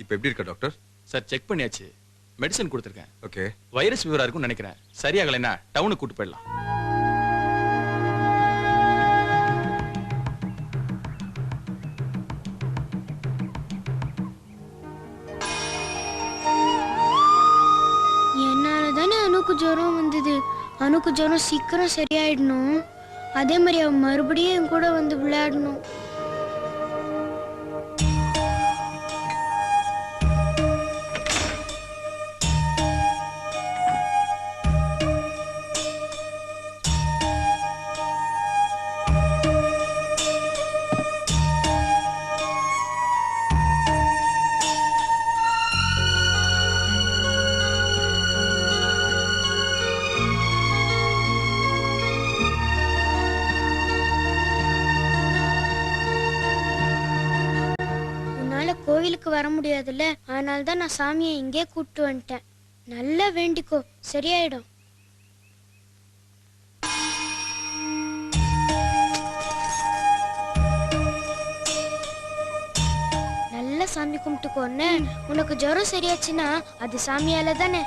இப்போ எப்படி இருக்க டாக்டர்? சார் செக் பண்ணியாச்சு, மெடிசன் கொடுத்துருக்கேன். ஓகே. வைரஸ் ஃபீவரா இருக்கும்னு நினைக்கிறேன். சரியாகலைன்னா டவுனுக்கு கூட்டு போயிடலாம். என்னாலதானே அனுக்கு ஜுரம் வந்தது. அனுக்கு ஜுரம் சீக்கிரம் சரியாயிடணும். அதே மாதிரி அவன் மறுபடியும் என் கூட வந்து விளையாடணும். கோவிலுக்கு வர முடியாதுல்ல, அதனால தான் நான் சாமியை இங்கே கூப்பிட்டு வந்துட்டேன். நல்லா வேண்டிக்கோ, சரியாயிடும். நல்லா சாமி கும்பிட்டுக்கோன்னு. உனக்கு ஜுரம் சரியாச்சுன்னா அது சாமியால தானே.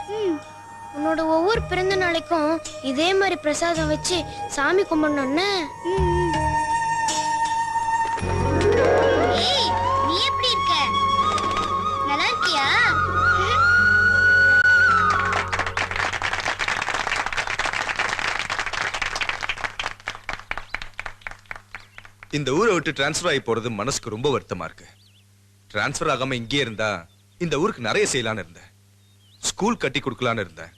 உன்னோட ஒவ்வொரு பிறந்த நாளைக்கும் இதே மாதிரி பிரசாதம் வச்சு சாமி கும்பிடணும்னு. நீ எப்படி இருக்க? நல்லா இருக்கியா? இந்த ஊரை விட்டு டிரான்ஸ்ஃபர் ஆகி போறது மனசுக்கு ரொம்ப வருத்தமா இருக்கு. டிரான்ஸ்ஃபர் ஆகாம இங்கே இருந்தா இந்த ஊருக்கு நிறைய செய்யலான்னு இருந்தேன். ஸ்கூல் கட்டி கொடுக்கலான்னு இருந்தேன்.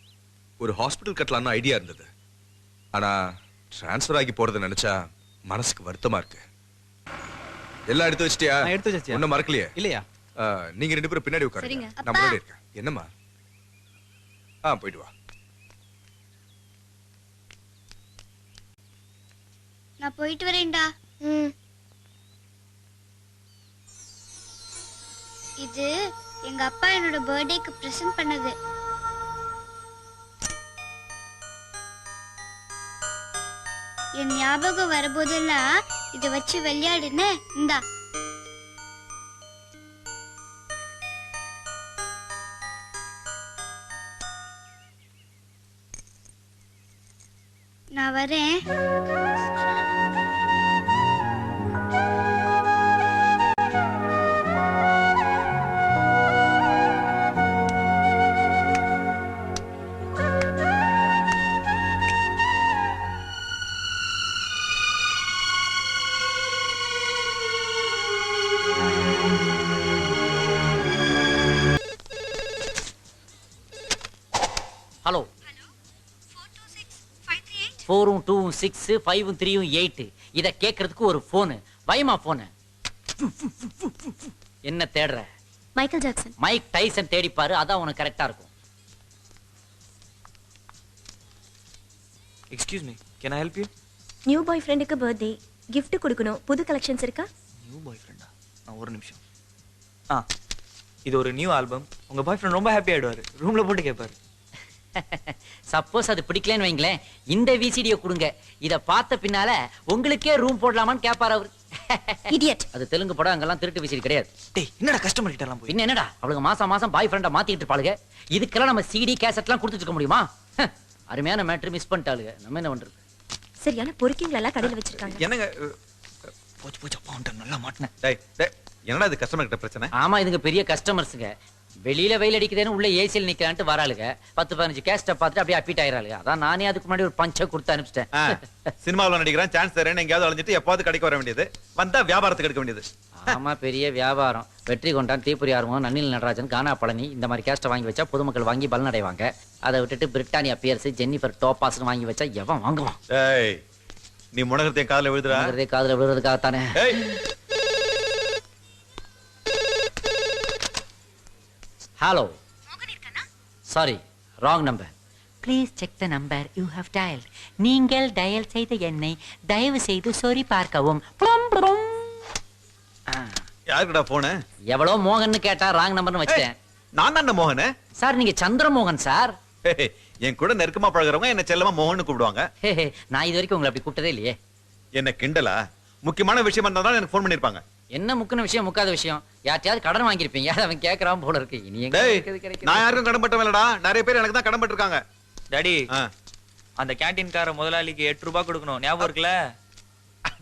ஒரு ஹாஸ்பிட்டல் கட்டலான்னு ஐடியா இருந்தது. ஆனா டிரான்ஸ்ஃபர் ஆகி போறதை நினைச்சா மனசுக்கு வருத்தமா இருக்கு. எல்லாம் எடுத்து வச்சிட்டியா? எடுத்து வச்சியா? ஒன்னும் மறக்கலையே? இல்லையா? நீங்க ரெண்டு பேரும் பின்னாடி உட்காருங்க, நான் முன்னாடி இருக்கேன். என்னம்மா? போயிட்டு வா. நான் போயிட்டு வரேன்டா. இது எங்க அப்பா என்னோட பர்த்டேக்கு பிரசன்ட் பண்ணது. என் ஞாபகம் வரும்போதெல்லாம் இதை வச்சு விளையாடுன்னு. இந்தா. நான் வரேன். ஹலோ. 4265338 இத கேக்குறதுக்கு ஒரு போன். வைமா போன். என்ன தேடுற? Michael Jackson. மைக் டைசன் தேடி பாரு, அதான் உனக்கு கரெக்டா இருக்கும். Excuse me, can I help you? New boy ஃப்ரெண்டுக்கு பர்த்டே gift கொடுக்கணும். புது கலெக்ஷன்ஸ் இருக்கா? நியூ பாய் ஃப்ரெண்டா? ஒரு நிமிஷம். இது ஒரு நியூ ஆல்பம். உங்க பாய் ஃப்ரெண்ட் ரொம்ப ஹாப்பி ஆயிடுவாரு. ரூம்ல போட்டு கேட்பாரு. சப்போஸ் அது பிடிக்கலன்னு வைங்களேன், இந்த விசிடியை கொடுங்க. இத பார்த்த பின்னால உங்களுக்கே ரூம் போடலாமான்னு கேட்பாரு அவர். இடியட். அது தெலுங்கு படம், அங்கெல்லாம் திருட்டு விசிடி கிடையாது. டேய், என்னடா கஸ்டமர் கிட்ட எல்லாம் போய்? பின்ன என்னடா, அவளுக்கு மாசம் மாசம் பாய் ஃப்ரெண்டை மாத்திக்கிட்டு இருப்பாளுங்க. இதுக்கெல்லாம் நம்ம சிடி கேசட்லாம் கொடுத்துட்டு இருக்க முடியுமா? அருமையான மேட்ரு மிஸ் பண்ணிட்டாளுங்க. நம்ம என்ன பண்றது? சரியான பொறுக்கிங்கள எல்லாம் கடையில வச்சிருக்காங்க. என்னங்க போச்சு போச்சு பவுண்டர் நல்லா மாட்டனே. டேய் டேய், என்னடா இது கஸ்டமர் கிட்ட பிரச்சனை? ஆமா, இதுங்க பெரிய கஸ்டமர்ஸ்ங்க. வெளியில வெயில் அடிக்குதுன்னு உள்ள ஏசியில் நிக்கலான்ட்டு வராளுங்க. 10-15 கேஸ்ட பார்த்துட்டு அப்படியே அப்பிட் ஆயிராளுங்க. அதான் நானே அதுக்கு முன்னாடி ஒரு பஞ்ச கொடுத்து அனுப்பிச்சிட்டேன். சினிமாவில் நடிக்கிறேன், சான்ஸ் தரேன், எங்கேயாவது அழைஞ்சிட்டு எப்பாவது கடைக்கு வர வேண்டியது, வந்தா வியாபாரத்துக்கு எடுக்க வேண்டியது. ஆமா, பெரிய வியாபாரம். வெற்றி கொண்டான், தீப்புரி ஆர்வம், நன்னில் நடராஜன், கானா பழனி இந்த மாதிரி கேஸ்ட வாங்கி வச்சா பொதுமக்கள் வாங்கி பலன் அடைவாங்க. அதை விட்டுட்டு பிரிட்டானியா பியர்ஸ், ஜென்னிஃபர் டோபாஸ்னு வாங்கி வச்சா எவன் வாங்குவான்? ஏய், நீ முனகரத்தை காதுல விழுதுறா? காதுல விழுறதுக்காகத்தானே. Hello. Sorry, wrong number. Please check the number you have dialed. நீங்கள் டயல் செய்த எண்ணை தயவு செய்து சொறி பார்க்கவும். யாருக்குடா போன? எவ்வளோ மோகன் கேட்டா ராங் நம்பர்னு வச்சேன். நான் தான் மோகன் சார். நீங்க சந்திரமோகன் சார். என் கூட நெருக்கமா பழகுறவங்க என்ன செல்லமா மோகன் கூப்பிடுவாங்க. நான் இது வரைக்கும் உங்களை அப்படி கூப்பிட்டதே இல்லையே. என்ன கிண்டலா? முக்கியமான விஷயம் இருந்தாலும் எனக்கு போன் பண்ணிருப்பாங்க. என்ன முக்கின விஷயம் முக்காத விஷயம் யார்ட்டையாவது கடன் வாங்கியிருப்பீங்க அதை அவன் கேட்கறான் போல இருக்கு இனி எங்க டேய் இருக்குது கிடைக்குது? நான் யாருக்கும் கடன் பட்டவன்லடா, நிறைய பேர் எனக்கு தான் கடன் பட்டிருக்காங்க. டாடி ஆ. அந்த கேண்டீன்கார முதலாளிக்கு 8 ரூபாய் கொடுக்கணும், ஞாபகம் இருக்குல்ல?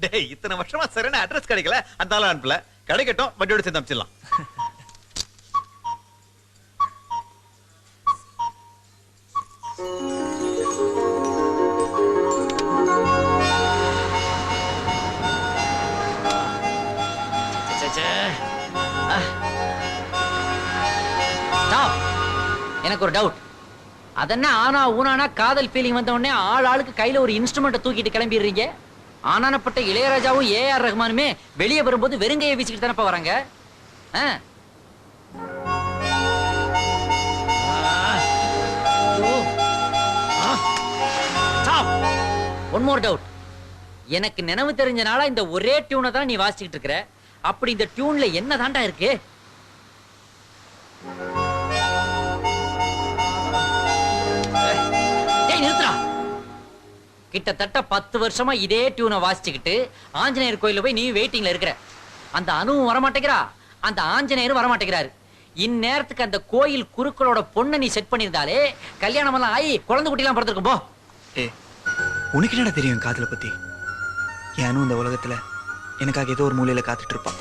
டேய் இத்தனை வருஷமா சரியான அட்ரஸ் கிடைக்கல, அந்த ஆள அனுப்பல. கிடைக்கட்டும், வட்டியோட சேர்ந்து அனுப்பிச்சிடலாம். Stop. எனக்கு ஒரு டவுட். அதென்ன ஆனா ஊனானா காதல் ஃபீலிங் வந்த உடனே ஆளுக்கு கையில ஒரு இன்ஸ்ட்ருமெண்ட்டை தூக்கிட்டு கிளம்பிடுறீங்க. ஆனானப்பட்ட இளையராஜாவும் ஏஆர் ரஹ்மானுமே வெளியே வரும்போது வெறுங்கையை வீசிக்கிட்டு தானப்பா வராங்க. One more doubt. எனக்கு நினைவு தெரிஞ்ச நாளா இந்த ஒரே டியூனை தான் நீ வாசிச்சுக்கிட்டு இருக்கிற. அப்படி இந்த டியூன்ல என்ன தாண்டா இருக்கு? நிறுத்துறா. கிட்டத்தட்ட 10 வருஷமா இதே டியூனை வாசிச்சுக்கிட்டு ஆஞ்சநேயர் கோயில போய் நீ வெயிட்டிங்ல இருக்கிற. அந்த அணுவும் வரமாட்டேங்கிறா, அந்த ஆஞ்சநேயரும் வரமாட்டேங்கிறாரு. இந்நேரத்துக்கு அந்த கோயில் குருக்களோட பொண்ணை நீ செட் பண்ணியிருந்தாலே கல்யாணம் எல்லாம் ஆகி குழந்தை குட்டி எல்லாம் பிறந்திருக்கும். போ. உனக்கு என்னடா தெரியும் காதலை பத்தி? ஏனும் இந்த உலகத்துல எனக்காக ஏதோ ஒரு மூலையில காத்துட்டு இருப்பான்.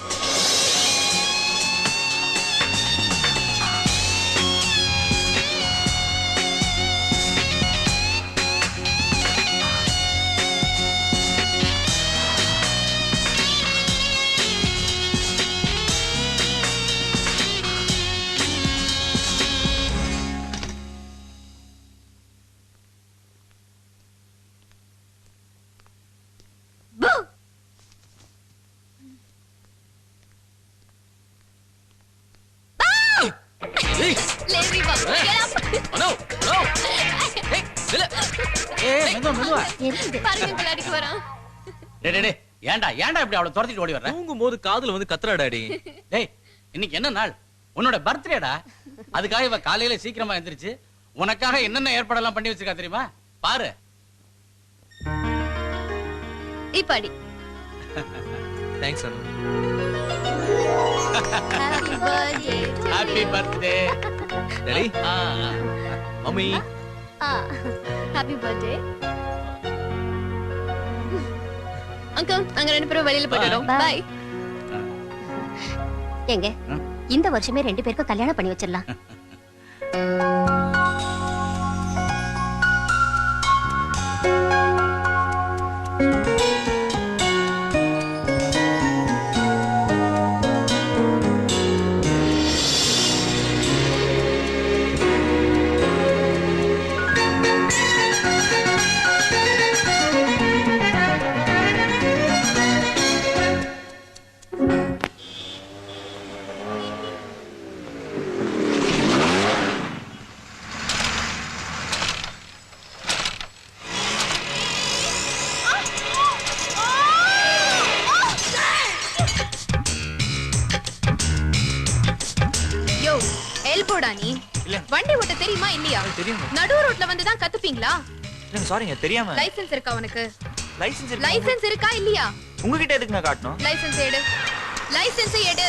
ஏன்டா இப்படி அவளை துரத்திட்டு ஓடி வர்ற? தூங்கும் போது காதுல வந்து கத்துறாடாடி. டேய் இன்னைக்கு என்ன நாள்? உன்னோட பர்த்டேடா. அதுக்காக இவ காலையில சீக்கிரமா எந்திரிச்சு உனக்காக என்னென்ன ஏற்பாடெல்லாம் பண்ணி வச்சிருக்கா தெரியுமா? பாரு. இப்பாடி. Thanks Anu. Happy birthday. Daddy. Mummy. Happy birthday. Uncle அங்க ரெண்டு பேரும் வெளியில போயிட்டோம். பை. எங்க இந்த வருஷமே 2 பேருக்கும் கல்யாணம் பண்ணி வச்சிடலாம். வண்டி ஓட்ட தெரியுமா இல்லையா? நடு ரோட்ல வந்து தான் கத்துப்பீங்களா? இல்லங்க சாரிங்க தெரியாம. லைசென்ஸ் இருக்கா உனக்கு? லைசென்ஸ் இருக்கா இல்லையா? உங்ககிட்ட எதுக்குங்க காட்டணும்? லைசென்ஸ் எடு. லைசென்ஸ் எடு.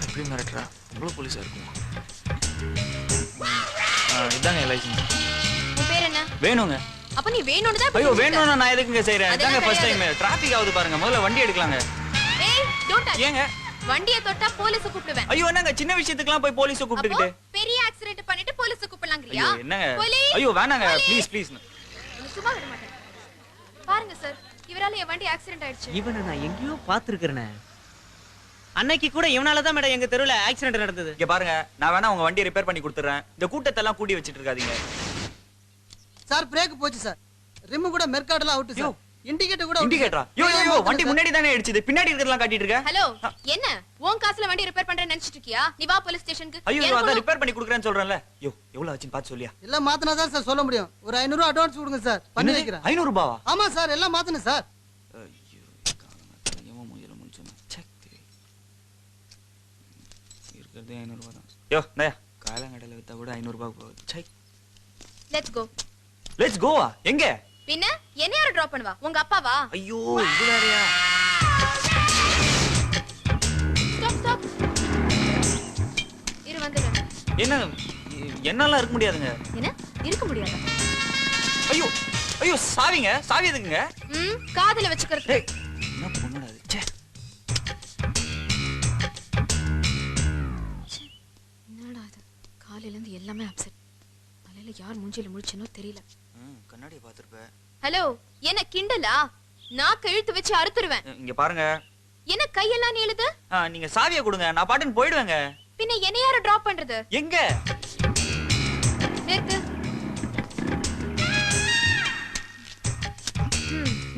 எப்படி மிரட்டறா? இவ்வளவு போலீஸா இருக்குமா? இதாங்க லைசென்ஸ். உன் பேர் என்ன? வேணுங்க. அப்ப நீ வேணும்னு தான். ஐயோ வேணும்னா நான் எதுக்குங்க செய்றேன்? இதாங்க ஃபர்ஸ்ட் டைம் டிராஃபிக் ஆவுது பாருங்க. முதல்ல வண்டி எடுக்கலாங்க. ஏய் டோன்ட் டச். ஏங்க வண்டியை தொட்டா போலீஸ் கூப்பிடுவேன். ஐயோ என்னங்க சின்ன விஷயத்துக்குலாம் போய் போலீஸ் கூப்பிட்டுக்கிட்டு? பெரிய ஆக்சிடென்ட் பண்ணிட்டு போலீஸ் கூப்பிடலாங்கறியா? ஐயோ என்னங்க? ஐயோ வேணாங்க ப்ளீஸ் ப்ளீஸ். சும்மா விட மாட்டேன். பாருங்க சார், இவரால என் வண்டி ஆக்சிடென்ட் ஆயிடுச்சு. இவனை நான் எங்கேயோ பாத்துர்க்கறேனே. அன்னைக்கு கூட இவனால தான் மேடம் எங்க தெருவுல ஆக்சிடென்ட் நடந்தது. இங்க பாருங்க, நான் வேணா உங்க வண்டியை ரிப்பேர் பண்ணி கொடுத்துறேன். இந்த கூட்டத்தை எல்லாம் கூட்டி வச்சிட்டு இருக்காதீங்க. சார் பிரேக் போச்சு சார். ரிம் கூட மெர்காட்ல அவுட் சார். இண்டிகேட்டர் கூட இண்டிகேட்டரா? யோ வண்டி முன்னாடி தானே அடிச்சது. பின்னாடி இருக்கறதெல்லாம் காட்டிட்டு இருக்க. ஹலோ என்ன? உன் காசுல வண்டி ரிப்பேர் பண்றேன்னு நினைச்சிட்டு இருக்கியா? நீ வா போலீஸ் ஸ்டேஷனுக்கு. ஐயோ அத ரிப்பேர் பண்ணி கொடுக்கறேன்னு சொல்றேன்ல. யோ எவ்வளவு ஆச்சுன்னு பாத்து சொல்லியா? எல்லாம் மாத்துனா தான் சார் சொல்ல முடியும். ஒரு 500 ரூபாய் அட்வான்ஸ் கொடுங்க சார். பண்ணி வைக்கிறேன். 500 ரூபாயா? ஆமா சார், எல்லாம் மாத்துன சார். ஐயோ காலமா மூஞ்சில முழிச்சோம். செக் இருக்கறதே 500 ரூபாய் தான். யோ டேய் காலங்கடல வித்தா கூட 500 ரூபாய் போகுது. செக். Let's go. எங்க? பின்ன என்ன யார டிராப் பண்ணுவா? உங்க அப்பாவா? ஐயோ இது வேறயா? என்ன என்னால இருக்க முடியாதுங்க. என்ன இருக்க முடியாதா? ஐயோ ஐயோ சாவிங்க, சாவி எதுக்குங்க? காதுல வச்சுக்கிறது. என்ன பொண்ணுடா இது? ச்சே. என்னடா இது? காலையில இருந்து எல்லாமே அப்செட். காலையில யார் மூஞ்சில முழிச்சனோ தெரியல. கண்ணாடியை பாத்துருப்ப. ஹலோ, என்ன கிண்டலா? நாக்கு இழுத்து வச்சு அறுத்துருவேன். இங்க பாருங்க. என்ன கையெல்லாம் நீளுது? நீங்க சாவியை கொடுங்க, நான் பாட்டுன்னு போயிடுவேங்க. பின்ன என்ன யார டிராப் பண்றது? எங்க? நேத்து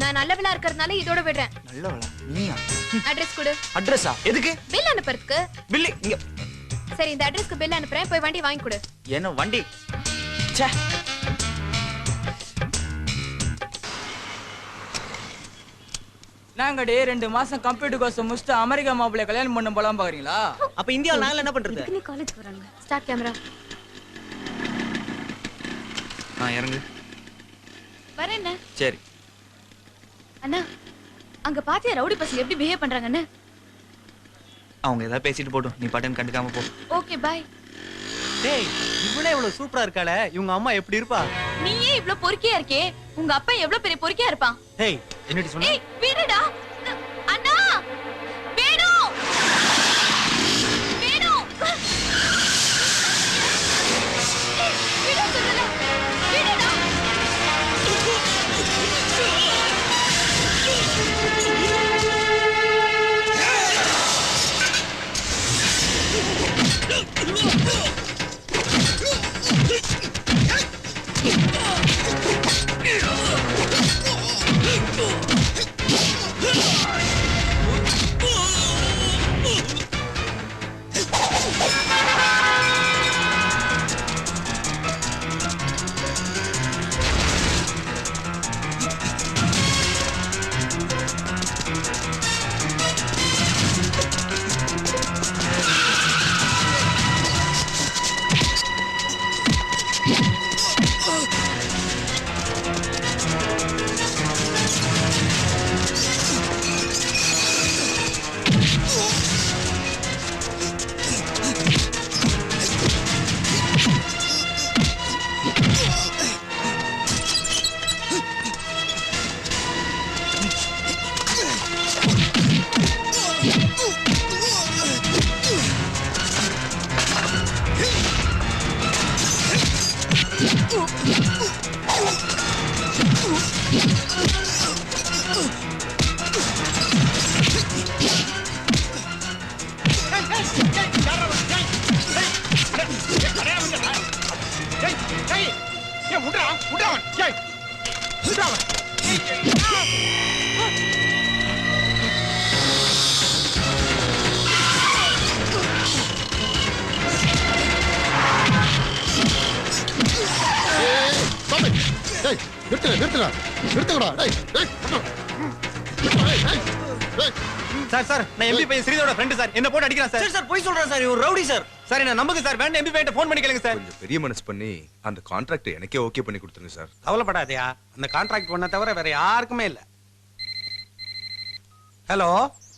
நான் நல்லவளா இருக்கறதுனால இதோட விடுறேன். நல்லவளா? நீயா? அட்ரஸ் கொடு. அட்ரஸா? எதுக்கு? பில் அனுப்புறதுக்கு. பில் இங்க. சரி, இந்த அட்ரஸ்க்கு பில் அனுப்புறேன். போய் வண்டி வாங்கி கொடு. என்ன வண்டி? ச்சே. நாங்கடே 2 மாசம் கம்ப்யூட்டர் கோர்ஸ் முடிச்சுட்டு அமெரிக்கா மாப்பிள்ளை கல்யாணம் பண்ண போலாம் பாக்குறீங்களா? அப்ப இந்தியாவுல நாங்க என்ன பண்றது? நீ காலேஜ் வராங்க. Start camera. இறங்கு. வரேன்ண்ணே. சரி. அண்ணா, அங்க பாத்தியா ரவுடி பசங்க எப்படி பிஹேவ் பண்றாங்கன்னு? அவங்க ஏதாவது பேசிட்டு போட்டும், நீ பாட்டுன்னு கண்டுக்காம போ. Okay bye. டேய், இவளே இவ்வளவு சூப்பரா இருக்காளே, இவங்க அம்மா எப்படி இருப்பா? நீயே இவ்ளோ பொறுக்கியா இருக்கே, உங்க அப்பா எவ்வளவு பெரிய பொறுக்கியா இருப்பான்? டேய், என்னடி சொன்ன? ஏய், விடுடா. அண்ணா, வேணு. வேணு. விடு சொல்லல. விடுடா. சார், நான் எம்பி பையன் ஸ்ரீதரோட ஃப்ரெண்ட் சார். என்ன போட்டு அடிக்கிறான் சார். சார் போய் சொல்றேன் சார், இவர் ரவுடி சார். சார் என்ன நம்புங்க சார், வேண்டாம் எம்பி பையன் ஃபோன் பண்ணி கேளுங்க சார். கொஞ்சம் பெரிய மனசு பண்ணி அந்த கான்ட்ராக்ட் எனக்கே ஓகே பண்ணி கொடுத்துருங்க சார். கவலைப்படாதயா, அந்த கான்ட்ராக்ட் பண்ண தவிர வேற யாருக்குமே இல்ல. ஹலோ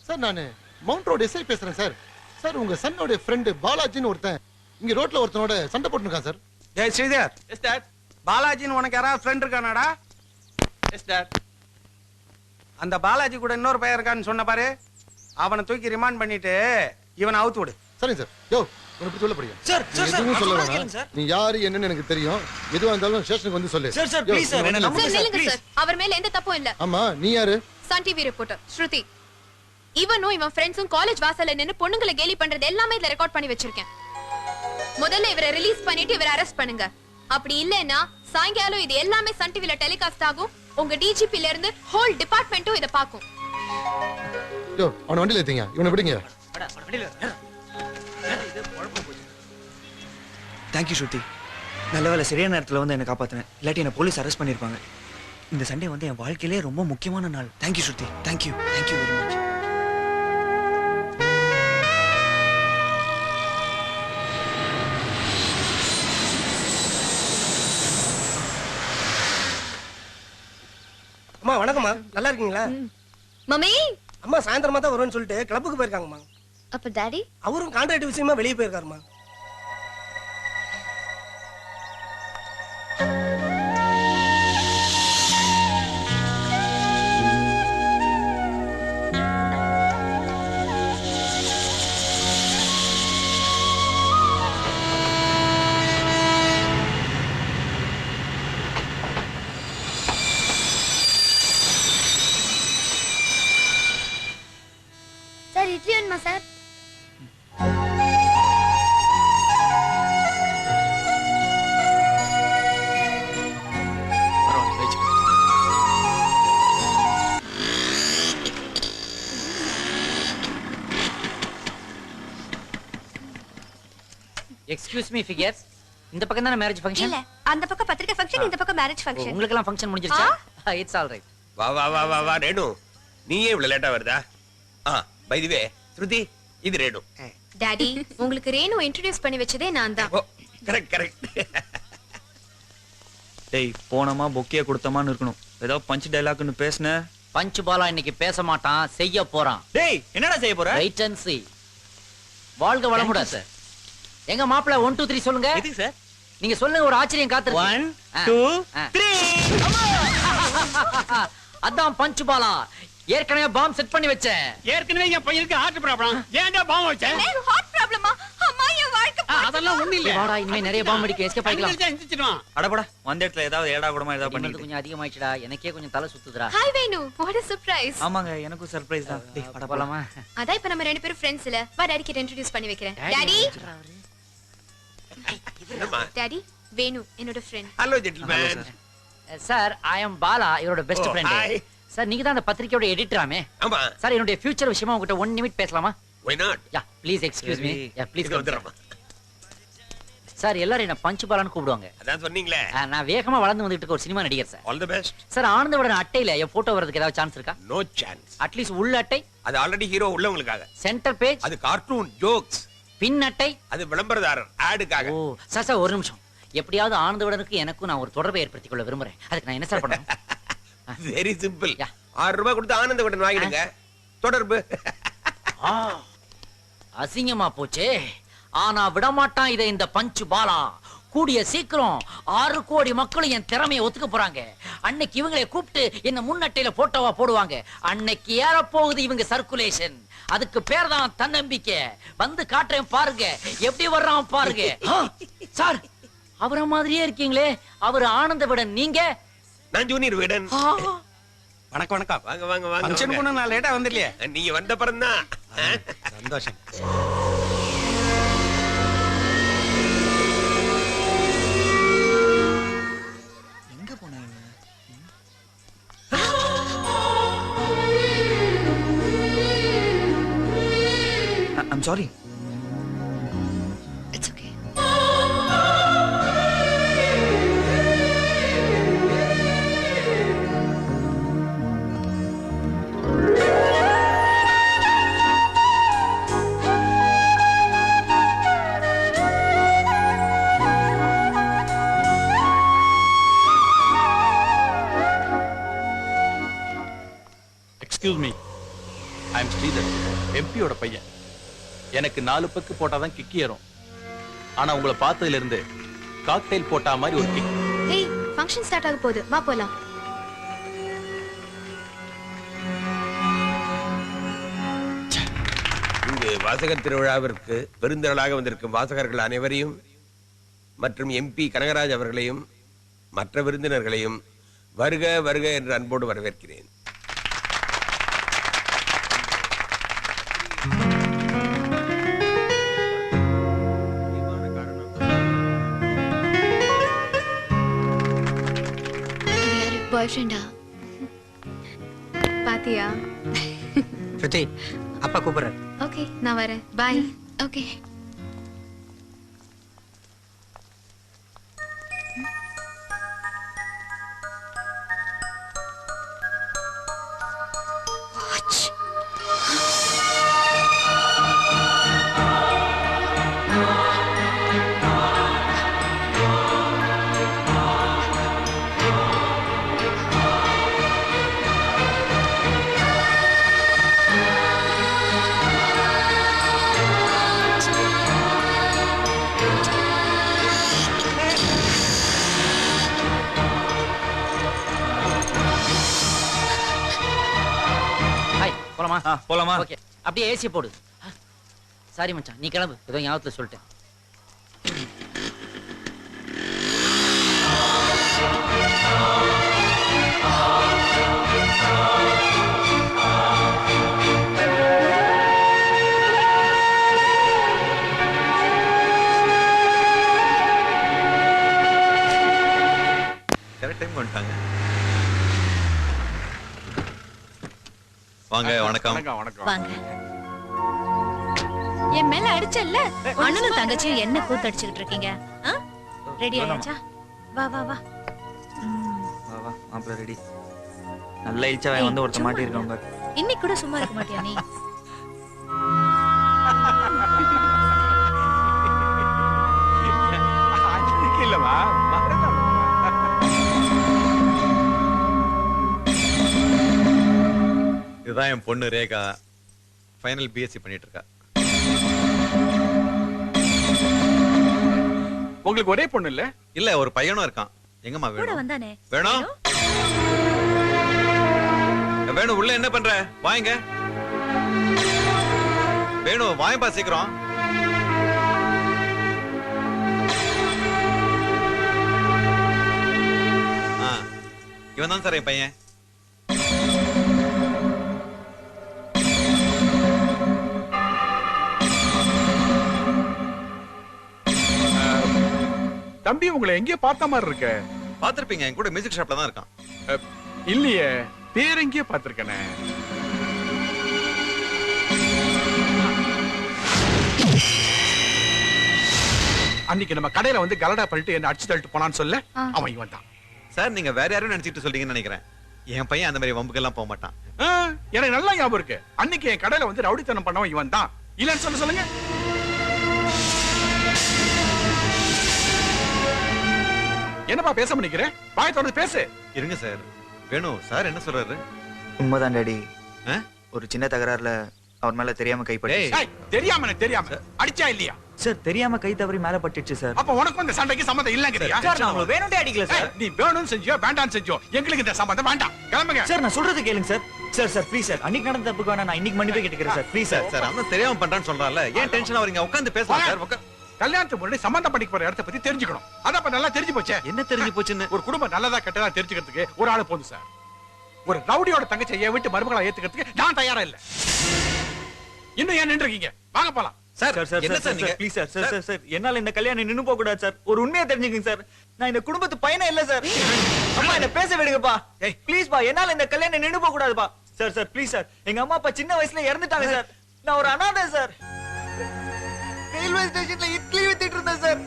சார், நான் மவுண்ட் ரோட் எஸ்ஐ பேசுறேன் சார். சார், உங்க சன்னோட ஃப்ரெண்ட் பாலாஜின்னு ஒருத்தன் இங்க ரோட்ல ஒருத்தனோட சண்டை போட்டுருக்கான் சார். ஜெய் ஸ்ரீதர். Yes dad. பாலாஜின்னு உனக்கு யாராவது ஃப்ரெண்ட் இருக்கானாடா? S dot. அந்த பாலாஜி கூட இன்னொரு பையன் இருக்கான்னு சொன்ன பாரு, அவனை தூக்கி ரிமாண்ட் பண்ணிட்டு இவனை அவுத்து விடு. சரிங்க சார். யோ, உன்னை பத்தி சொல்ல படிங்க சார். எதுவும் சொல்ல வேணாம். நீ யாரு என்னன்னு எனக்கு தெரியும். எதுவா இருந்தாலும் ஸ்டேஷனுக்கு வந்து சொல்லு. சார் ப்ளீஸ் சார், என்ன நம்புங்க சார் ப்ளீஸ். அவர் மேல எந்த தப்பும் இல்ல. ஆமா, நீ யாரு? சன் டிவி ரிப்போர்ட்டர் ஸ்ருதி. இவனும் இவன் ஃப்ரெண்ட்ஸும் காலேஜ் வாசல்ல நின்னு பொண்ணுங்களை கேலி பண்றது எல்லாமே இதுல ரெக்கார்ட் பண்ணி வச்சிருக்கேன். முதல்ல இவரை ரிலீஸ் பண்ணிட்டு இவரை அரெஸ்ட் பண்ணுங்க. அப்படி இல்லைன்னா சாயங்காலம் இது எல்லாமே சன் டிவில டெலிகாஸ்ட் ஆகும். உங்க டிஜிபில இருந்து ஹோல் டிபார்ட்மெண்ட்டும் இத பாக்கும். யோ, அவன வண்டில ஏத்திங்க, இவனை விடுங்க. தேங்க்யூ ஸ்ருதி. நல்ல வேலை சரியான நேரத்தில் வந்து என்னை காப்பாற்றினேன். இல்லாட்டி என்னை போலீஸ் அரெஸ்ட் பண்ணியிருப்பாங்க. இந்த சண்டே வந்து என் வாழ்க்கையிலே ரொம்ப முக்கியமான நாள். Thank you Shruti. Thank you very much. அம்மா வணக்கம்மா, நல்லா இருக்கீங்களா? மம்மி, அம்மா சாயந்தரமா தான் வருவேன்னு சொல்லிட்டு கிளப்புக்கு போயிருக்காங்கம்மா. அப்ப டாடி? அவரும் கான்ட்ராக்ட் விஷயமா வெளியே போயிருக்காருமா. எக்ஸ்கியூஸ் மீ ஃபிகர்ஸ், இந்த பக்கம் தான மேரேஜ் ஃபங்க்ஷன்? இல்ல, அந்த பக்கம் பத்திரிக்கை ஃபங்க்ஷன், இந்த பக்கம் மேரேஜ் ஃபங்க்ஷன். உங்களுக்கு எல்லாம் ஃபங்க்ஷன் முடிஞ்சிருச்சா? It's all right. வா வா வா வா வா ரேணு, நீயே இவ்வளவு லேட்டா வருதா? பை தி வே ஸ்ருதி, இது ரேணு. டாடி, உங்களுக்கு ரேணு இன்ட்ரோ듀ஸ் பண்ணி வச்சதே நான் தான். Correct correct. டேய், போனமா பொக்கிய கொடுத்தமான்னு இருக்கணும். ஏதோ பஞ்ச் டயலாக்னு பேசுன. பஞ்ச் பாலா இன்னைக்கு பேச மாட்டான், செய்ய போறான். டேய், என்னடா செய்ய போற? Wait and see. வாழ்க வளமுடன் சார். எங்க மாப்பிள 1 2 3 சொல்லுங்க. எதுக்கு சார்? நீங்க சொல்லுங்க, ஒரு ஆச்சரியம் காத்துருக்கு. 1 2 3. அதான் பஞ்ச் பாலா. ஏற்கனவே பாம் செட் பண்ணி வச்சேன். ஏற்கனவே என் பையனுக்கு ஹார்ட் ப்ராப்ளம். ஏன்டா பாம் வச்சேன்? ஹார்ட் ப்ராப்ளமா? அம்மா என் வாழ்க்கை அதெல்லாம் ஒண்ணு இல்ல. வாடா, இனிமே நிறைய பாம் அடிக்க எஸ்கேப் ஆயிக்கலாம். அடபடா, வந்த இடத்துல ஏதாவது ஏடா கூடமா ஏதாவது பண்ணி பண்ணிட்டு. கொஞ்சம் அதிகமாயிடுச்சுடா, எனக்கே கொஞ்சம் தலை சுத்துதுடா. Hi Venu, what a surprise. ஆமாங்க, எனக்கும் சர்ப்ரைஸ் தான். டேய், வாடா போலாமா? அதான் இப்ப நம்ம ரெண்டு பேரும் ஃப்ரெண்ட்ஸ் இல்ல. வா டாடி கிட்ட இன்ட்ரோ듀ஸ் பண்ணி வைக்கிறேன். டாடி. டாடி, வேணு என்னோட friend. Hello gentleman. Sir, I am Bala, இவரோட பெஸ்ட் ஃப்ரெண்ட். சார், நீங்க தான் அந்த பத்திரிக்கையோட எடிட்டராமே? ஆமா. சார், என்னோட ஃபியூச்சர் விஷயமா உங்ககிட்ட 1 நிமிட் பேசலாமா? Why not? Ya, please excuse me. Ya, please வந்துறமா. சார், எல்லாரும் என்ன பஞ்ச் பாலான்னு கூப்பிடுவாங்க. அதான் சொன்னீங்களே. நான் வேகமா வளர்ந்து வந்துட்டு இருக்க ஒரு சினிமா நடிகர் sir. All the best. Sir, ஆனந்தவுடன் அட்டையில என் போட்டோ வரதுக்கு ஏதாவது சான்ஸ் இருக்கா? No chance. அட்லீஸ்ட் உள்ள அட்டை? அது ஆல்ரெடி ஹீரோ உள்ளவங்களுக்காக. Centre page? அது கார்ட்டூன் ஜோக்ஸ். பின் அட்டை? அது விளம்பரதாரர் ஆடுக்காக. ஓ, சார் ஒரு நிமிஷம். எப்படியாவது ஆனந்தவுடனுக்கு எனக்கும் நான் ஒரு தொடர்பை ஏற்படுத்திக் கொள்ள விரும்புறேன். அதுக்கு நான் என்ன சார் பண்ணணும்? Very simple. 6 ரூபாய் கொடுத்து ஆனந்தவுடன் வாங்கிடுங்க. தொடர்பு. அசிங்கமா போச்சே. ஆனா விடமாட்டான் இதை இந்த பஞ்ச் பாலா. கூடிய சீக்கிரம் 6 கோடி மக்களும் என் திறமையை ஒத்துக்க போறாங்க. அன்னைக்கு இவங்களை கூப்பிட்டு என்ன முன்னட்டையில போட்டோவா போடுவாங்க. அன்னைக்கு ஏற போகுது இவங்க சர்க்குலேஷன். அதுக்கு பேர் தான் தன்னம்பிக்கை. வந்து காட்டுறேன் பாருங்க, எப்படி வர்றான் பாருங்க. சார், அவர மாதிரியே இருக்கீங்களே. அவர் ஆனந்த விடன், நீங்க? நான் ஜூனியர் விடன். வணக்கம் வணக்கம். வாங்க வாங்க வாங்க. ஃபங்க்ஷன் போன நான் லேட்டா வந்துடலையே. நீங்க வந்த பிறந்தான். சந்தோஷம். எங்க போனாங்க? I'm sorry. It's okay. Excuse me, I am Sridhar, எம்பியோட பையன். எனக்கு 4 பக்கு போட்டாதான் கிக் ஏறும். ஆனா உங்களை பார்த்ததுல இருந்து காக்டெயில் போட்டா மாதிரி ஒரு கிக். ஹேய், ஃபங்க்ஷன் ஸ்டார்ட் ஆக போகுது, வா போலாம். இங்கு வாசகர் திருவிழாவிற்கு பெருந்திரளாக வந்திருக்கும் வாசகர்கள் அனைவரையும் மற்றும் எம்பி கனகராஜ் அவர்களையும் மற்ற விருந்தினர்களையும் வருக வருக என்று அன்போடு வரவேற்கிறேன். பாய் ஃப்ரெண்டா? பாத்தியா? ஸ்ருதி, அப்பா கூப்பிடுறாரு. ஓகே, நான் வரேன். பாய். ஓகே. போலாமா? ஓகே, அப்படியே ஏசி போடு. சாரி மச்சான், நீ கிளம்பு. ஏதோ ஞாபகத்துல சொல்லிட்டேன். கரெக்ட் டைம் வந்துட்டாங்க. வாங்க, வணக்கம். வாங்க. என் மேல அடிச்சல்ல. அண்ணனும் தங்கச்சியும் என்ன கூத்தடிச்சுக்கிட்டு இருக்கீங்க? ரெடி ஆயாச்சா? வா வா வா. வா வா மாப்பிள்ள ரெடி. நல்ல இச்சா வந்து ஒருத்த மாட்டி இருக்காங்க. இன்னைக்கு கூட சும்மா இருக்க மாட்டியா நீ? இல்லவா இதுதான் என் பொண்ணு ரேகா. ஃபைனல் பிஎஸ்சி பண்ணிட்டு இருக்கா. உங்களுக்கு ஒரே பொண்ணு இல்ல? இல்ல ஒரு பையனும் இருக்கான். எங்கம்மா கூட வேணும்? வந்தானே. வேணும்? வேணும் உள்ள என்ன பண்ற? வாங்க. வேணும் வாயப்பா சீக்கிரம். இவன் தான் சார் என் பையன். தம்பி உங்களை எங்கேயோ பார்த்த மாதிரி இருக்க. பாத்திருப்பீங்க, என் கூட மியூசிக் ஷாப்ல தான் இருக்கான். இல்லையே, பேர் எங்கேயோ பார்த்திருக்கேனே. அன்னைக்கு நம்ம கடையில வந்து கலடா பண்ணிட்டு என்ன அடிச்சு தள்ளிட்டு போனான்னு சொல்ல, அவன் இவன் தான். சார் நீங்க வேற யாரும் நினைச்சிட்டு சொல்றீங்கன்னு நினைக்கிறேன். என் பையன் அந்த மாதிரி வம்புக்கெல்லாம் போக மாட்டான். எனக்கு நல்லா ஞாபகம் இருக்கு. அன்னைக்கு என் கடையில வந்து ரவுடித்தனம் பண்ணவன் இவன் தான். இல்லன்னு சொல்லுங்க. என்னப்பா பேச பண்ணிக்கிறேன்? வாய் தொடர்ந்து பேசு. இருங்க சார். வேணும் சார் என்ன சொல்றாரு? உண்மைதான் டாடி. ஒரு சின்ன தகராறுல அவர் மேல தெரியாம கைப்பட்டு. தெரியாம அடிச்சா இல்லையா? சார் தெரியாம கை தவறி மேல பட்டுச்சு சார். அப்ப உனக்கு இந்த சண்டைக்கு சம்பந்தம் இல்லங்கறியா? சார் நான் வேணும்டே அடிக்கல சார். நீ வேணும்னு செஞ்சியோ வேண்டாம்னு செஞ்சியோ எங்களுக்கு இந்த சம்பந்தம் வேண்டாம். கிளம்புங்க. சார் நான் சொல்றது கேளுங்க sir. Sir sir please sir. அன்னைக்கு நடந்த தப்புக்கு வேணா நான் இன்னைக்கு மன்னிப்பு கேட்டுக்கிறேன் சார். Please sir. சார் அவன் தெரியாம பண்றான்னு சொல்றான்ல. ஏன் டென்ஷன் ஆவறீங்க? உட்கார்ந்து பேசலாம் சார். கல்யாணத்துக்கு முன்னாடி சம்பந்தம் பண்ணிக்க போற இடத்தை பத்தி தெரிஞ்சுக்கணும். அதப்ப நல்லா தெரிஞ்சு போச்சே. என்ன தெரிஞ்சு போச்சுன்னு? ஒரு குடும்பம் நல்லதா கெட்டதா தெரிஞ்சுக்கிறதுக்கு ஒரு ஆளு போதும் சார். ஒரு ரவுடியோட தங்கச்சி என் வீட்டு மருமகளா ஏத்துக்கிறதுக்கு நான் தயாரா இல்ல. இன்னும் ஏன் நின்றுக்கீங்க? வாங்க போலாம். சார் சார் என்ன சார் நீங்க ப்ளீஸ் சார் சார் சார் என்னால இந்த கல்யாணம் நின்னு போக கூடாது சார். ஒரு உண்மையை தெரிஞ்சுக்கங்க சார். நான் இந்த குடும்பத்து பையனே இல்ல சார். அம்மா என்ன பேச விடுங்கப்பா. ப்ளீஸ் பா, என்னால இந்த கல்யாணம் நின்னு போக கூடாதுப்பா. Sir sir please sir. எங்க அம்மா அப்பா சின்ன வயசுல இறந்துட்டாங்க சார். நான் ஒரு அனாதை சார். ரயில்வே ஸ்டேஷன்ல இட்லி வித்திட்டு இருந்தேன் சார்.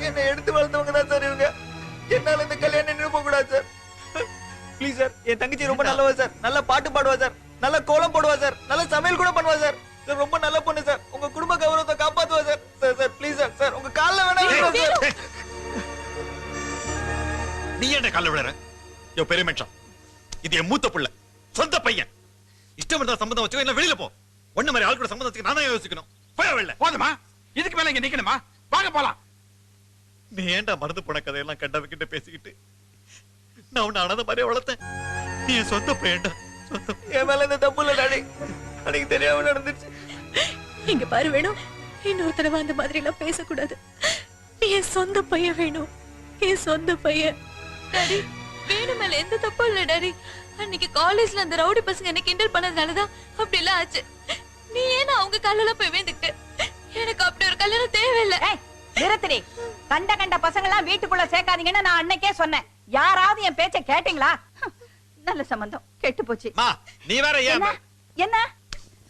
என்ன எடுத்து வளர்த்தவங்க தான் சார் இவங்க. என்னால இந்த கல்யாணம் நின்னு போக கூடாது சார். Please sir. என் தங்கச்சி ரொம்ப நல்லவ சார். நல்ல பாட்டு பாடுவா சார். நல்ல கோலம் போடுவா சார். நல்ல சமையல் கூட பண்ணுவா சார். சார் ரொம்ப நல்ல பொண்ணு சார். உங்க குடும்ப கௌரவத்தை காப்பாத்துவா sir. Sir sir please sir. Sir உங்க கால்ல வேணா சார். நீ என்ன கால்ல விடுற? யோ பெரிய மச்சான். இது என் மூத்த புள்ள. சொந்த பையன். இஷ்டம் இருந்தா சம்பந்தம் வச்சுக்கோ, இல்ல வெளியில போ. ஒண்ணு மாதிரி ஆள் கூட சம்பந்தம் வச்சுக்க நானே யோசிக்கணும். போய் வெளில. போதுமா? இதுக்கு மேல இங்க நிக்கணுமா? வாங்க போலாம். நீ ஏன்டா மறந்து போன கதையெல்லாம் கண்டவகிட்ட பேசிக்கிட்டு? நான் உன்னை அனாதை மாதிரியே வளர்த்தேன். நீ என் சொந்த பையன்டா. என் மேல இந்த தப்பு இல்ல டாடி. அன்னைக்கு தெரியாம நடந்துச்சு. இங்க பாரு வேணும், இன்னொரு தடவை அந்த மாதிரி எல்லாம் பேசக்கூடாது. என் சொந்த பையன் வேணும். என் சொந்த பையன். டாடி, வேணும் மேல எந்த தப்பும் இல்ல டாடி. அன்னைக்கு காலேஜ்ல அந்த ரவுடி பசங்க என்ன கிண்டல் பண்ணதுனாலதான் அப்படி எல்லாம் ஆச்சு. நீ ஏன்னா அவங்க கல்லெல்லாம் போய் வேந்துக்கிட்டு? எனக்கு அப்படி ஒரு கல்யாணம் தேவையில்லை. நிறுத்துடி. கண்ட கண்ட பசங்க எல்லாம் வீட்டுக்குள்ள சேர்க்காதீங்கன்னு நான் அன்னைக்கே சொன்னேன். யாராவது என் பேச்ச கேட்டீங்களா? நல்ல சம்பந்தம் கெட்டு போச்சு. நீ வேற ஏன் என்ன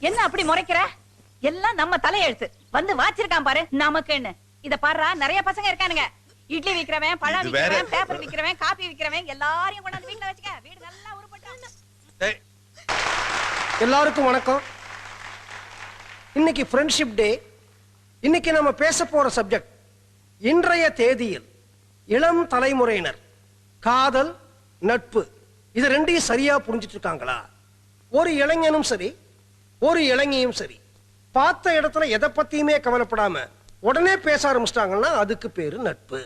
என்ன அப்படி முறைக்கிற? எல்லாம் நம்ம தலையெழுத்து. வந்து வாச்சிருக்கான் பாரு நமக்குன்னு. இத பாருடா, நிறைய பசங்க இருக்கானுங்க. இட்லி விக்கிறவன், பழம் விக்கிறவன், பேப்பர் விக்கிறவன், காபி விக்கிறவன் எல்லாரையும் கொண்டாந்து வீட்டுல வச்சுக்க. வீடு நல்லா உருப்பட்டு. எல்லாருக்கும் வணக்கம். இன்னைக்கு ஃப்ரெண்ட்ஷிப் டே. இன்னைக்கு நம்ம பேச போற சப்ஜெக்ட் இன்றைய தேதியில் இளம் தலைமுறையினர் காதல், நட்பு இது ரெண்டையும் சரியா புரிஞ்சிட்டு இருக்காங்களா? ஒரு இளைஞனும் சரி, ஒரு இளைஞியும் சரி, பார்த்த இடத்துல எதை பத்தியுமே கவலைப்படாம உடனே பேச ஆரம்பிச்சிட்டாங்கன்னா அதுக்கு பேரு நட்பு.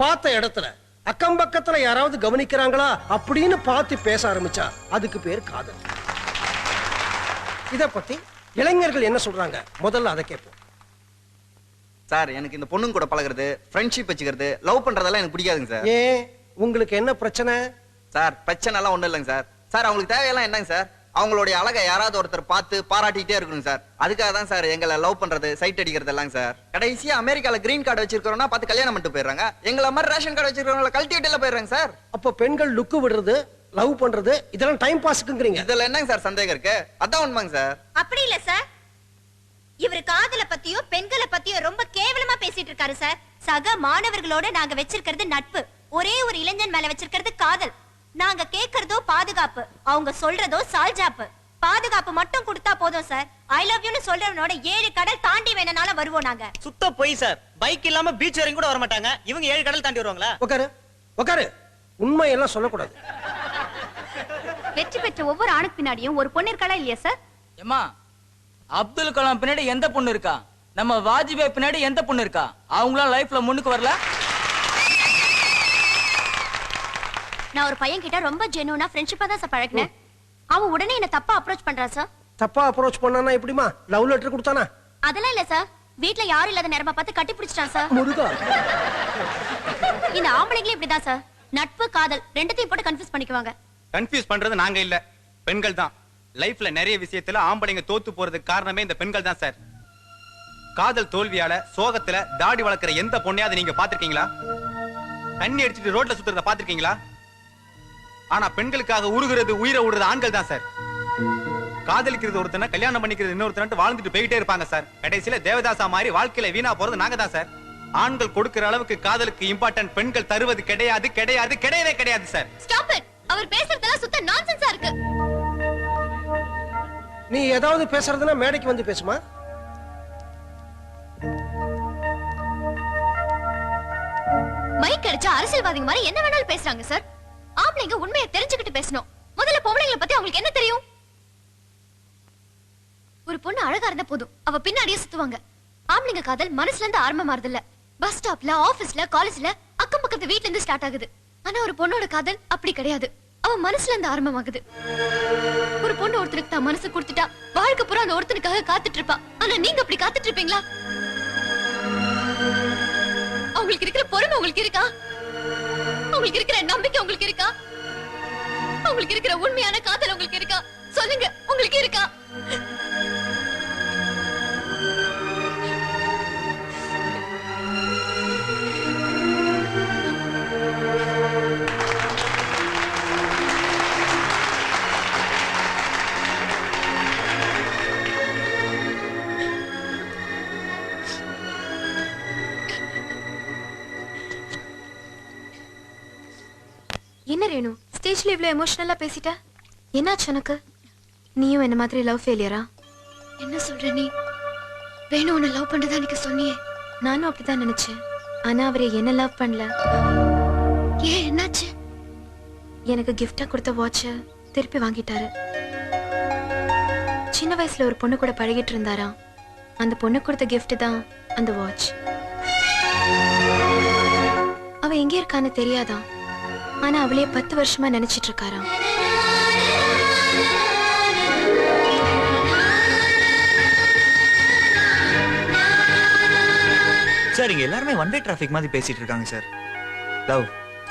பார்த்த இடத்துல அக்கம் பக்கத்துல யாராவது கவனிக்கிறாங்களா அப்படின்னு பார்த்து பேச ஆரம்பிச்சா அதுக்கு பேரு காதல். இத பத்தி இளைஞர்கள் என்ன சொல்றாங்க? முதல்ல அதை கேட்போம். சார், எனக்கு இந்த பொண்ணுங்க கூட பழகுறது, ஃப்ரெண்ட்ஷிப் வச்சுக்கிறது, லவ் பண்றதெல்லாம் எனக்கு பிடிக்காதுங்க சார். ஏன், உங்களுக்கு என்ன பிரச்சனை? சார், பிரச்சனை எல்லாம் ஒண்ணும் இல்லைங்க சார். சார், அவங்களுக்கு தேவையெல்லாம் என்னங்க சார்? அவங்களுடைய அழகை யாராவது ஒருத்தர் பார்த்து பாராட்டிட்டே இருக்கணும் சார். அதுக்காக தான் சார் எங்களை லவ் பண்றது, சைட் அடிக்கிறது எல்லாம் சார். கடைசியா அமெரிக்கால கிரீன் கார்டு வச்சிருக்கிறோம்னா பார்த்து கல்யாணம் பண்ணிட்டு போயிடுறாங்க. எங்களை மாதிரி ரேஷன் கார்டு வச்சிருக்கிறவங்கள கல்டிவேட் எல்லாம் போயிடுறாங்க சார். அப்போ பெண்கள் லுக்கு விடுறது, லவ் பண்றது இதெல்லாம் டைம் பாஸ்க்குங்கறீங்க. இதெல்லாம் என்னங்க சார் சந்தேகம் இருக்கு? அதான் உண்மைங்க சார். அப்படி இல்ல சார். இவர் காதல பத்தியும் பெண்களை பத்தியும் ரொம்ப கேவலமா பேசிட்டு இருக்காரு சார். சக மாணவர்களோட நாங்க வச்சிருக்கிறது நட்பு, ஒரே ஒரு இளைஞன் மேல வச்சிருக்கிறது காதல். நாங்க கேக்குறதோ பாதுகாப்பு, அவங்க சொல்றதோ சால்ஜாப்பு. பாதுகாப்பு மட்டும் கொடுத்தா போதும் சார். ஐ லவ் யூன்னு சொல்றவனோட 7 கடல் தாண்டி வேணாலும் வருவோம் நாங்க. சுத்த போய் சார். பைக் இல்லாம பீச் வரைக்கும் கூட வர மாட்டாங்க. இவங்க 7 கடல் தாண்டி வருவாங்களா? உட்காரு உட்காரு, உண்மையெல்லாம் சொல்லக்கூடாது. வெற்றி பெற்ற ஒவ்வொரு ஆணுக்கு பின்னாடியும் ஒரு பொண்ணு இருக்காளா இல்லையா சார்? ஏமா, அப்துல் கலாம் பின்னாடி எந்த பொண்ணு இருக்கா? நம்ம வாஜ்பாய் பின்னாடி எந்த பொண்ணு இருக்கா? அவங்களாம் லைஃப்ல முன்னுக்கு வரல. நான் ஒரு பையன் கிட்ட ரொம்ப ஜெனுவனா ஃப்ரெண்ட்ஷிப்பா தான் சார் பழகினேன். அவன் உடனே என்ன தப்பா அப்ரோச் பண்றான் சார். தப்பா அப்ரோச் பண்ணானா எப்படிமா? லவ் லெட்டர் கொடுத்தானா? அதெல்லாம் இல்ல சார். வீட்ல யாரும் இல்லாத நேரமா பார்த்து கட்டி பிடிச்சிட்டான் சார். முருகா, இந்த ஆம்பளைங்களே இப்படிதான் சார். நட்பு காதல் ரெண்டுத்தையும் போட்டு கன்ஃபியூஸ் பண்ணிக்குவாங்க. கன்ஃபியூஸ் பண்றது நாங்க இல்ல, பெண்கள் தான். லைஃப்ல நிறைய விஷயத்துல ஆம்பளைங்க தோத்து போறதுக்கு காரணமே இந்த பெண்கள் தான் சார். காதல் தோல்வியால சோகத்துல தாடி வளர்க்கிற எந்த பொண்ணையாவது நீங்க பாத்திருக்கீங்களா? தண்ணி அடிச்சிட்டு ரோட்ல சுத்துறத பாத்திருக்கீங்களா? ஆனா பெண்களுக்காக உருகுறது உயிரை விடுறது ஆண்கள் தான் சார். காதலிக்கிறது ஒருத்தனை, கல்யாணம் பண்ணிக்கிறது இன்னொருத்தனை வாழ்ந்துட்டு போயிட்டே இருப்பாங்க சார். கடைசியில தேவதாசா மாதிரி வாழ்க்கையில வீணா போறது நாங்க தான் சார். ஆண்கள் கொடுக்கிற அளவுக்கு காதலுக்கு இம்பார்ட்டன்ட் பெண்கள் தருவது கிடையாது கிடையாது கிடையவே கிடையாது சார். Stop it. அவர் பேசுறதெல்லாம் சுத்த நான்சென்ஸா இருக்கு. நீ ஏதாவது பேசுறதுன்னா மேடைக்கு வந்து பேசுமா. மைக் அடிச்சா அரசியல்வாதிங்க மாதிரி என்ன வேணாலும் பேசுறாங்க சார். ஆம்பளைங்க உண்மையை தெரிஞ்சுக்கிட்டு பேசணும். முதல்ல பொம்பளைங்களை பத்தி அவங்களுக்கு என்ன தெரியும்? ஒரு பொண்ணு அழகா இருந்தா போதும், அவ பின்னாடியே சுத்துவாங்க. ஆம்பளைங்க காதல் மனசுல இருந்து ஆரம்பமாறது இல்ல. பஸ் ஸ்டாப்ல, ஆபீஸ்ல, காலேஜ்ல, அக்கம் பக்கத்து வீட்ல இருந்து ஸ்டார்ட் ஆகுது. ஆனா ஒரு பொண்ணோட காதல் அப்படி கிடையாது. அவன் மனசுல இருந்து ஆரம்பமாகுது. ஒரு பொண்ணு ஒருத்தருக்கு தான் மனசு கொடுத்துட்டா வாழ்க்கை பூரா அந்த ஒருத்தனுக்காக காத்துட்டு இருப்பா. ஆனா நீங்க அப்படி காத்துட்டு இருப்பீங்களா? அவங்களுக்கு இருக்கிற பொறுமை உங்களுக்கு இருக்கா? உங்களுக்கு இருக்கிற நம்பிக்கை உங்களுக்கு இருக்கா? உங்களுக்கு இருக்கிற உண்மையான காதல் உங்களுக்கு இருக்கா? சொல்லுங்க, உங்களுக்கு இருக்கா? என்ன ரேணு, ஸ்டேஜ்ல இவ்ளோ எமோஷனலா பேசிட்ட? என்னாச்சு உனக்கு? நீயும் என்ன மாதிரி லவ் ஃபெயிலியரா? என்ன சொல்ற நீ? வேணு உன்னை லவ் பண்றதா எனக்கு சொன்னியே. நானும் அப்படிதான் நினைச்சேன். ஆனா அவரே என்ன லவ் பண்ணல. ஏன், என்னாச்சு? எனக்கு கிஃப்டா கொடுத்த வாட்ச திருப்பி வாங்கிட்டாரு. சின்ன வயசுல ஒரு பொண்ணு கூட பழகிட்டு இருந்தாராம். அந்த பொண்ணு கொடுத்த கிஃப்ட் தான் அந்த வாட்ச். அவ எங்க இருக்கான்னு தெரியாதான். ஆனா அவளே 10 வருஷமா நினைச்சிட்டு இருக்காராம். சார், இங்க எல்லாருமே ஒன் வே டிராஃபிக் மாதிரி பேசிட்டு இருக்காங்க சார். லவ்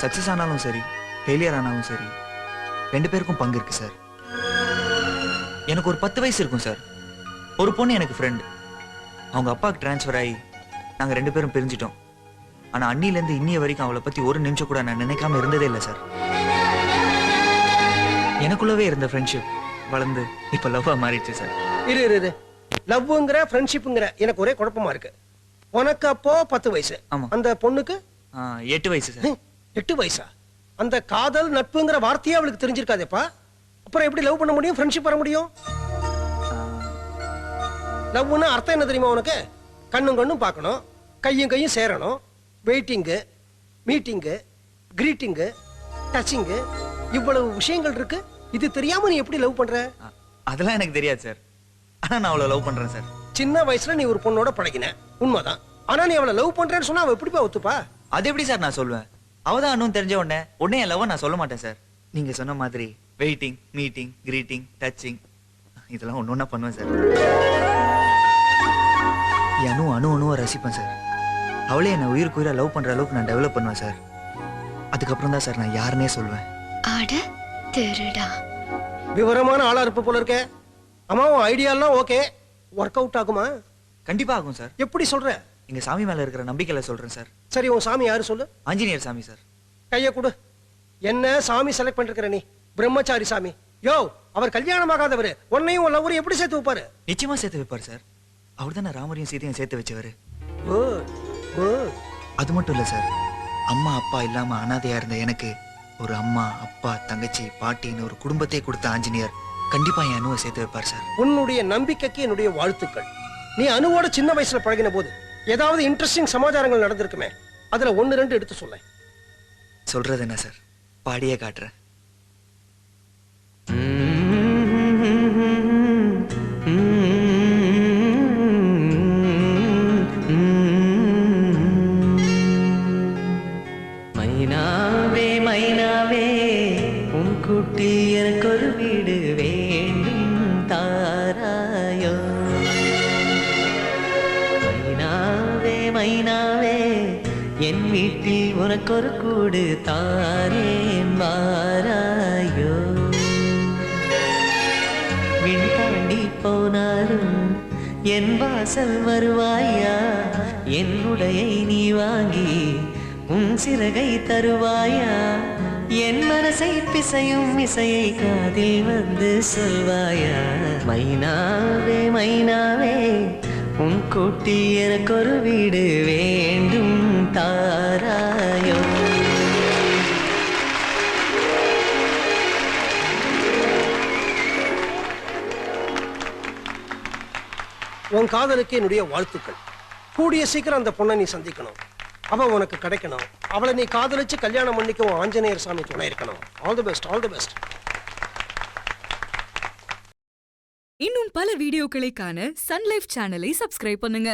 சக்சஸ் ஆனாலும் சரி, ஃபெயிலியர் ஆனாலும் சரி, 2 பேருக்கும் பங்கு இருக்கு சார். எனக்கு ஒரு 10 வயசு இருக்கும் சார். ஒரு பொண்ணு எனக்கு ஃப்ரெண்ட். அவங்க அப்பாவுக்கு டிரான்ஸ்ஃபர் ஆகி நாங்க 2 பேரும் பிரிஞ்சிட்டோம். ஆனா அன்னில இருந்து இன்னிய வரைக்கும் அவளை பத்தி ஒரு நிமிஷம் கூட நான் நினைக்காம இருந்ததே இல்லை சார். எனக்குள்ளவே இருந்த ஃப்ரெண்ட்ஷிப் வளர்ந்து இப்ப லவ்வா மாறிடுச்சு சார். இரு இரு இரு, லவ்ங்கிற ஃப்ரெண்ட்ஷிப்ங்கிற எனக்கு ஒரே குழப்பமா இருக்கு. உனக்கு அப்போ 10 வயசு, அந்த பொண்ணுக்கு 8 வயசு சார். 8 வயசா? அந்த காதல் நட்புங்கிற வார்த்தையே அவளுக்கு தெரிஞ்சிருக்காதேப்பா. அப்புறம் எப்படி லவ் பண்ண முடியும், ஃப்ரெண்ட்ஷிப் வர முடியும்? லவ்னா அர்த்தம் என்ன தெரியுமா உனக்கு? கண்ணும் கண்ணும் பார்க்கணும், கையும் கையும் சேரணும், வெயிட்டிங்கு, மீட்டிங்கு, கிரீட்டிங்கு, டச்சிங்கு, இவ்வளவு விஷயங்கள் இருக்கு. இது தெரியாம நீ எப்படி லவ் பண்ற? அதெல்லாம் எனக்கு தெரியாது சார். ஆனா நான் அவளை லவ் பண்றேன் சார். சின்ன வயசுல நீ ஒரு பொண்ணோட பழகின, உண்மைதான். ஆனா நீ அவளை லவ் பண்றேன்னு சொன்னா அவ எப்படிப்பா ஒத்துப்பா? அது எப்படி சார் நான் சொல்லுவேன்? அவதான் அண்ணும் தெரிஞ்ச உடனே என் லவ் நான் சொல்ல மாட்டேன் சார். நீங்க சொன்ன மாதிரி வெயிட்டிங், மீட்டிங், கிரீட்டிங், டச்சிங் இதெல்லாம் ஒன்னொன்னா பண்ணுவேன் சார். அணு அணுவை ரசிப்பேன் சார். அவளே என்ன உயிருக்கு உயிரா லவ் பண்ற அளவுக்கு நான் டெவலப் பண்ணுவேன் சார். அதுக்கப்புறம் தான் சார் நான் யாருன்னே சொல்லுவேன். அட திருடா, விவரமான ஆளா இருப்ப போல இருக்க. அம்மா, உன் ஐடியா எல்லாம் ஓகே, ஒர்க் அவுட் ஆகுமா? கண்டிப்பா ஆகும் சார். எப்படி சொல்ற? எங்க சாமி மேல இருக்கிற நம்பிக்கையில சொல்றேன் சார். சரி, உன் சாமி யாரு சொல்லு? ஆஞ்சநேயர் சாமி சார். கைய கொடு. என்ன சாமி செலக்ட் பண்ணிருக்கிற நீ? பிரம்மச்சாரி சாமி. யோ, அவர் கல்யாணம் ஆகாதவரு. உன்னையும் லவ்வரையும் எப்படி சேர்த்து வைப்பாரு? நிச்சயமா சேர்த்து வைப்பார் சார். அவர் தானே ராமரையும் சீதையும் சேர்த்து வச்சவரு. அது மட்டும் இல்ல சார், அம்மா அப்பா இல்லாம அனாதையா இருந்த எனக்கு ஒரு அம்மா அப்பா தங்கச்சி பாட்டின்னு ஒரு குடும்பத்தையே கொடுத்த ஆஞ்சநேயர் கண்டிப்பா என் அனுவை சேர்த்து வைப்பார் சார். உன்னுடைய நம்பிக்கைக்கு என்னுடைய வாழ்த்துக்கள். நீ அனுவோட சின்ன வயசுல பழகின போது ஏதாவது இன்ட்ரெஸ்டிங் சமாச்சாரங்கள் நடந்திருக்குமே, அதுல 1-2 எடுத்து சொல்ல. சொல்றது என்ன சார், பாடியே காட்டுறேன். மைனாவே மைனாவே உன் குட்டில் எனக்கு ஒரு வீடு வேண்டும் தாராயோ. மைனாவே மைனாவே என் வீட்டில் உனக்கு ஒரு கூடு தாரேன் வாராயோ. விண் தாண்டி போனாலும் என் வாசல் வருவாயா, என்னுடைய நீ வாங்கி உன் சிறகை தருவாயா, என் மனசை பிசையும் இசையை காதில் வந்து சொல்வாயா. மைனாவே மைனாவே உன் கூட்டில் எனக்கு ஒரு வீடு வேண்டும் தாராயோ. உன் காதலுக்கு என்னுடைய வாழ்த்துக்கள். கூடிய சீக்கிரம் அந்த பொண்ணை நீ சந்திக்கணும், அவ உனக்கு கிடைக்கணும், அவளை நீ காதலிச்சு கல்யாணம் பண்ணிக்க உன் ஆஞ்சநேயர் சாமி துணை இருக்கணும். All the best, all the best. இன்னும் பல வீடியோக்களை காண சன் லைஃப் சேனலை சப்ஸ்கிரைப் பண்ணுங்க.